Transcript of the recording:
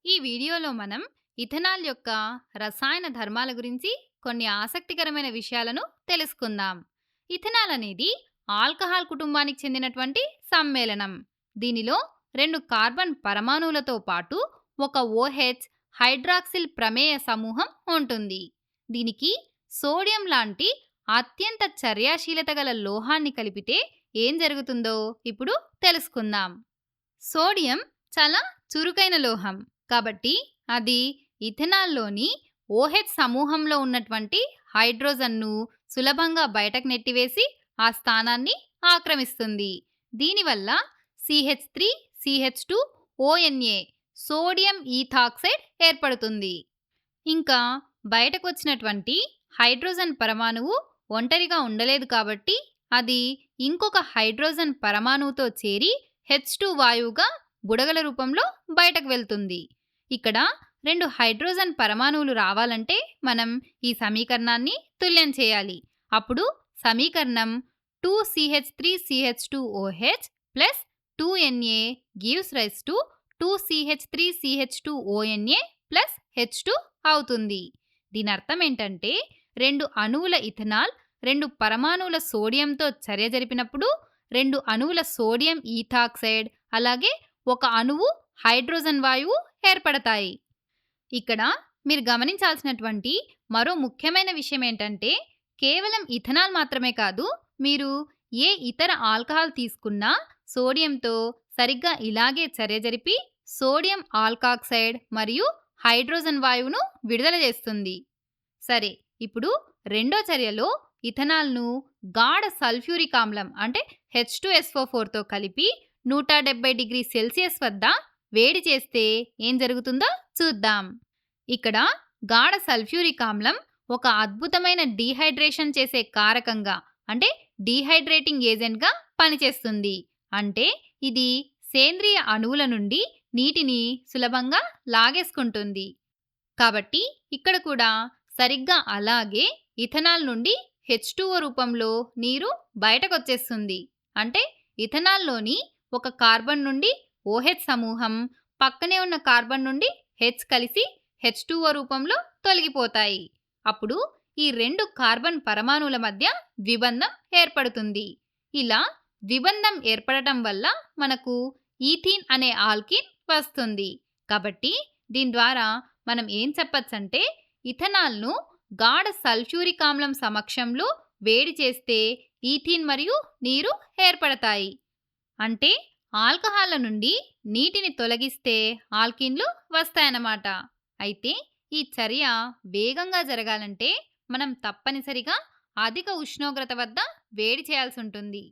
ఈ వీడియోలో మనం ఇథనాల్ యొక్క రసాయన ధర్మాల గురించి కొన్ని ఆసక్తికరమైన విషయాలను తెలుసుకుందాం. ఇథనాల్ అనేది ఆల్కహాల్ కుటుంబానికి చెందినటువంటి సమ్మేళనం. దీనిలో రెండు కార్బన్ పరమాణువులతో పాటు ఒక OH హైడ్రాక్సిల్ ప్రమేయ సమూహం ఉంటుంది. దీనికి సోడియం లాంటి అత్యంత చర్యాశీలత గల లోహాన్ని కలిపితే ఏం జరుగుతుందో ఇప్పుడు తెలుసుకుందాం. సోడియం చాలా చురుకైన లోహం కాబట్టి అది ఇథనాల్లోని OH సమూహంలో ఉన్నటువంటి హైడ్రోజన్ను సులభంగా బయటకు నెట్టివేసి ఆ స్థానాన్ని ఆక్రమిస్తుంది. దీనివల్ల CH3CH2ONA సోడియం ఈథాక్సైడ్ ఏర్పడుతుంది. ఇంకా బయటకు వచ్చినటువంటి హైడ్రోజన్ పరమాణువు ఒంటరిగా ఉండలేదు కాబట్టి అది ఇంకొక హైడ్రోజన్ పరమాణువుతో చేరి H2 వాయువుగా బుడగల రూపంలో బయటకు వెళ్తుంది. ఇక్కడ రెండు హైడ్రోజన్ పరమాణువులు రావాలంటే మనం ఈ సమీకరణాన్ని తుల్యం చేయాలి. అప్పుడు సమీకరణం 2CH3CH2OH plus 2Na gives rise to 2CH3CH2ONA plus H2 అవుతుంది. దీని అర్థం ఏంటంటే రెండు అణువుల ఇథనాల్ రెండు పరమాణువుల సోడియంతో చర్య జరిపినప్పుడు రెండు అణువుల సోడియం ఈథాక్సైడ్ అలాగే ఒక అణువు హైడ్రోజన్ వాయువు ఏర్పడతాయి. ఇక్కడ మీరు గమనించాల్సినటువంటి మరో ముఖ్యమైన విషయం ఏంటంటే కేవలం ఇథనాల్ మాత్రమే కాదు, మీరు ఏ ఇతర ఆల్కహాల్ తీసుకున్నా సోడియంతో సరిగ్గా ఇలాగే చర్య జరిపి సోడియం ఆల్కాక్సైడ్ మరియు హైడ్రోజన్ వాయువును విడుదల చేస్తుంది. సరే, ఇప్పుడు రెండో చర్యలో ఇథనాల్ను గాఢ సల్ఫ్యూరిక్ ఆమ్లం అంటే H2SO4తో కలిపి 170 డిగ్రీ సెల్సియస్ వద్ద వేడి చేస్తే ఏం జరుగుతుందో చూద్దాం. ఇక్కడ గాఢ సల్ఫ్యూరిక్ ఆమ్లం ఒక అద్భుతమైన డీహైడ్రేషన్ చేసే కారకంగా అంటే డీహైడ్రేటింగ్ ఏజెంట్గా పనిచేస్తుంది. అంటే ఇది సేంద్రియ అణువుల నుండి నీటిని సులభంగా లాగేసుకుంటుంది. కాబట్టి ఇక్కడ కూడా సరిగ్గా అలాగే ఇథనాల్ నుండి H2O రూపంలో నీరు బయటకొచ్చేస్తుంది. అంటే ఇథనాల్లోని ఒక కార్బన్ నుండి OH సమూహం పక్కనే ఉన్న కార్బన్ నుండి H కలిసి H2O రూపంలో తొలగిపోతాయి. అప్పుడు ఈ రెండు కార్బన్ పరమాణువుల మధ్య ద్విబంధం ఏర్పడుతుంది. ఇలా ద్విబంధం ఏర్పడటం వల్ల మనకు ఈథీన్ అనే ఆల్కిన్ వస్తుంది. కాబట్టి దీని ద్వారా మనం ఏం చెప్పొచ్చంటే ఇథనాల్ను గాఢ సల్ఫ్యూరిక్ ఆమ్లం సమక్షంలో వేడి చేస్తే ఈథీన్ మరియు నీరు ఏర్పడతాయి. అంటే ఆల్కహాల్ల నుండి నీటిని తొలగిస్తే ఆల్కిన్లు వస్తాయన్నమాట. అయితే ఈ చర్య వేగంగా జరగాలంటే మనం తప్పనిసరిగా అధిక ఉష్ణోగ్రత వద్ద వేడి చేయాల్సి ఉంటుంది.